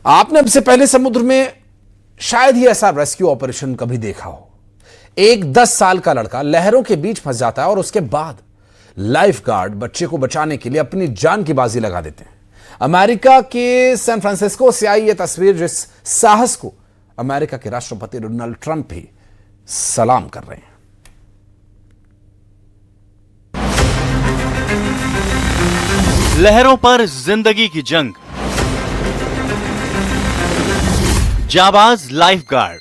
आपने अब से पहले समुद्र में शायद ही ऐसा रेस्क्यू ऑपरेशन कभी देखा हो। एक 10 साल का लड़का लहरों के बीच फंस जाता है और उसके बाद लाइफ गार्ड बच्चे को बचाने के लिए अपनी जान की बाजी लगा देते हैं। अमेरिका के सैन फ्रांसिस्को से आई यह तस्वीर, जिस साहस को अमेरिका के राष्ट्रपति डोनाल्ड ट्रंप भी सलाम कर रहे हैं। लहरों पर जिंदगी की जंग, जाबाज लाइफ गार्ड,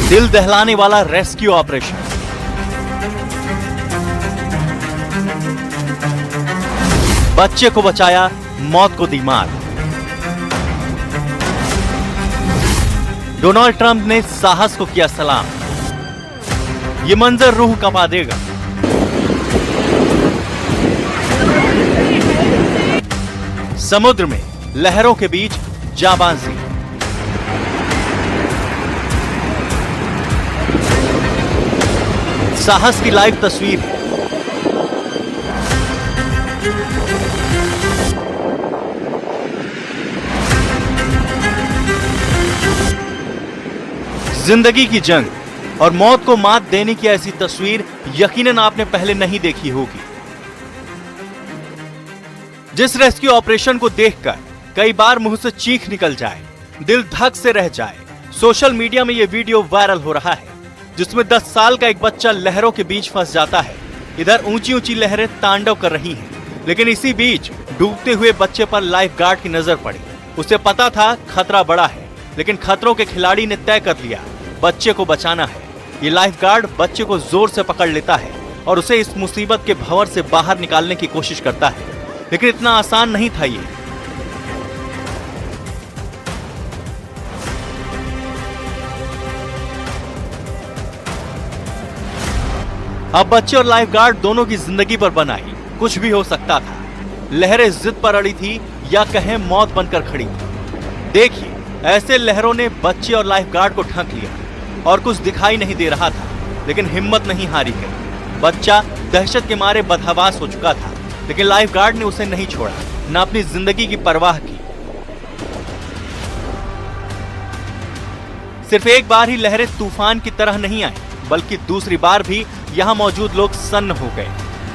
दिल दहलाने वाला रेस्क्यू ऑपरेशन, बच्चे को बचाया, मौत को दी मात। डोनाल्ड ट्रंप ने साहस को किया सलाम। यह मंजर रूह कंपा देगा। समुद्र में लहरों के बीच जाबाजी, साहस की लाइव तस्वीर है। जिंदगी की जंग और मौत को मात देने की ऐसी तस्वीर यकीनन आपने पहले नहीं देखी होगी। जिस रेस्क्यू ऑपरेशन को देखकर कई बार मुंह से चीख निकल जाए, दिल धक से रह जाए। सोशल मीडिया में यह वीडियो वायरल हो रहा है, जिसमें 10 साल का एक बच्चा लहरों के बीच फंस जाता है। इधर ऊंची ऊंची लहरें तांडव कर रही हैं, लेकिन इसी बीच डूबते हुए बच्चे पर लाइफ गार्ड की नजर पड़ी। उसे पता था खतरा बड़ा है, लेकिन खतरों के खिलाड़ी ने तय कर लिया बच्चे को बचाना है। ये लाइफ गार्ड बच्चे को जोर से पकड़ लेता है और उसे इस मुसीबत के भंवर से बाहर निकालने की कोशिश करता है, लेकिन इतना आसान नहीं था ये। अब बच्चे और लाइफ गार्ड दोनों की जिंदगी पर बनाई कुछ भी हो सकता था। लहरें जिद पर अड़ी थी या कहें मौत बनकर खड़ी थी। देखिए, ऐसे लहरों ने बच्चे और लाइफ गार्ड को ढक लिया और कुछ दिखाई नहीं दे रहा था, लेकिन हिम्मत नहीं हारी गई। बच्चा दहशत के मारे बदहवास हो चुका था, लेकिन लाइफ गार्ड ने उसे नहीं छोड़ा, न अपनी जिंदगी की परवाह की। सिर्फ एक बार ही लहरें तूफान की तरह नहीं आई, बल्कि दूसरी बार भी यहां मौजूद लोग सन्न हो गए।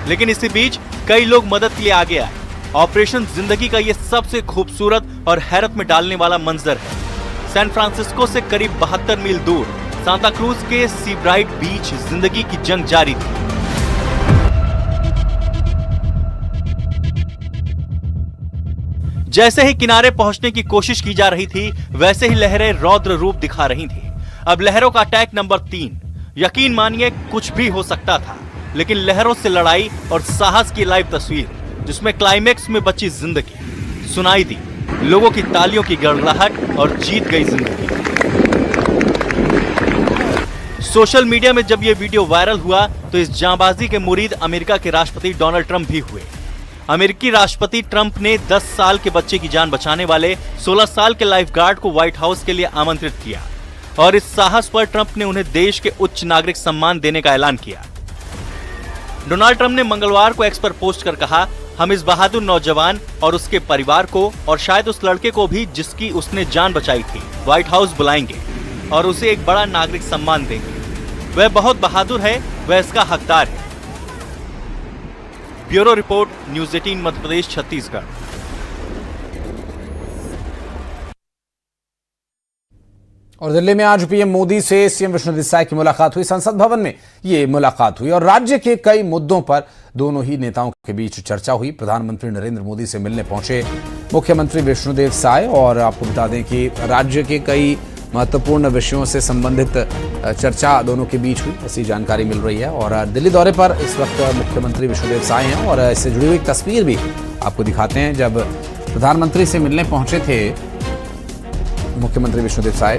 लेकिन इसी बीच कई लोग मदद के लिए आगे आए। ऑपरेशन जिंदगी का यह सबसे खूबसूरत और हैरत में डालने वाला मंजर है। सैन फ्रांसिस्को से करीब 72 मील दूर सांता क्रूज के सीब्राइट बीच जिंदगी की जंग जारी थी। जैसे ही किनारे पहुंचने की कोशिश की जा रही थी, वैसे ही लहरें रौद्र रूप दिखा रही थी। अब लहरों का अटैक नंबर 3। यकीन मानिए कुछ भी हो सकता था, लेकिन लहरों से लड़ाई और साहस की लाइव तस्वीर, जिसमें क्लाइमेक्स में बची जिंदगी, सुनाई दी लोगों की तालियों की गड़गड़ाहट और जीत गई जिंदगी। सोशल मीडिया में जब यह वीडियो वायरल हुआ, तो इस जांबाजी के मुरीद अमेरिका के राष्ट्रपति डोनाल्ड ट्रंप भी हुए। अमेरिकी राष्ट्रपति ट्रंप ने 10 साल के बच्चे की जान बचाने वाले 16 साल के लाइफ गार्ड को व्हाइट हाउस के लिए आमंत्रित किया और इस साहस पर ट्रंप ने उन्हें देश के उच्च नागरिक सम्मान देने का ऐलान किया। डोनाल्ड ट्रंप ने मंगलवार को एक्स पर पोस्ट कर कहा, हम इस बहादुर नौजवान और उसके परिवार को और शायद उस लड़के को भी जिसकी उसने जान बचाई थी, व्हाइट हाउस बुलाएंगे और उसे एक बड़ा नागरिक सम्मान देंगे। वह बहुत बहादुर है, वह इसका हकदार है। Bureau report, news 18 Madhya Pradesh, Chhattisgarh. और दिल्ली में आज पीएम मोदी से सीएम विष्णुदेव साय की मुलाकात हुई। संसद भवन में ये मुलाकात हुई और राज्य के कई मुद्दों पर दोनों ही नेताओं के बीच चर्चा हुई। प्रधानमंत्री नरेंद्र मोदी से मिलने पहुंचे मुख्यमंत्री विष्णुदेव साय और आपको बता दें कि राज्य के कई महत्वपूर्ण विषयों से संबंधित चर्चा दोनों के बीच हुई, ऐसी जानकारी मिल रही है। और दिल्ली दौरे पर इस वक्त मुख्यमंत्री विष्णुदेव साय हैं और इससे जुड़ी हुई तस्वीर भी आपको दिखाते हैं। जब प्रधानमंत्री से मिलने पहुंचे थे मुख्यमंत्री विष्णुदेव साय,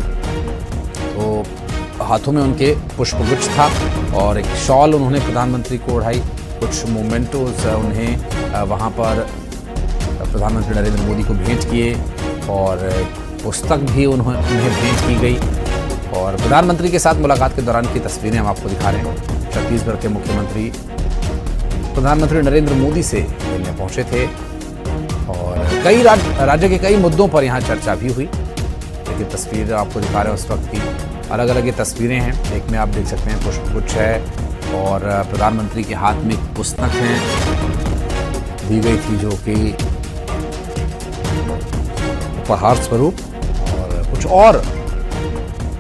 तो हाथों में उनके पुष्पगुच्छ था और एक शॉल उन्होंने प्रधानमंत्री को ओढ़ाई। कुछ मोमेंटोज उन्हें वहां पर प्रधानमंत्री नरेंद्र मोदी को भेंट किए और पुस्तक भी उन्हें भेंट की गई। और प्रधानमंत्री के साथ मुलाकात के दौरान की तस्वीरें हम आपको दिखा रहे हैं। छत्तीसगढ़ के मुख्यमंत्री प्रधानमंत्री नरेंद्र मोदी से मिलने पहुंचे थे और राज्य के कई मुद्दों पर यहाँ चर्चा भी हुई। देखिए तस्वीर आपको दिखा रहे हैं उस वक्त की, अलग अलग ये तस्वीरें हैं। एक में आप देख सकते हैं पुष्पगुच्छ है और प्रधानमंत्री के हाथ में एक पुस्तक है दी गई थी जो कि उपहार स्वरूप, और कुछ और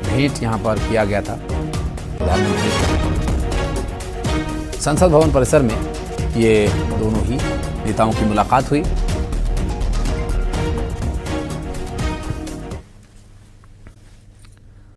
भेंट यहाँ पर किया गया था प्रधानमंत्री को। संसद भवन परिसर में ये दोनों ही नेताओं की मुलाकात हुई।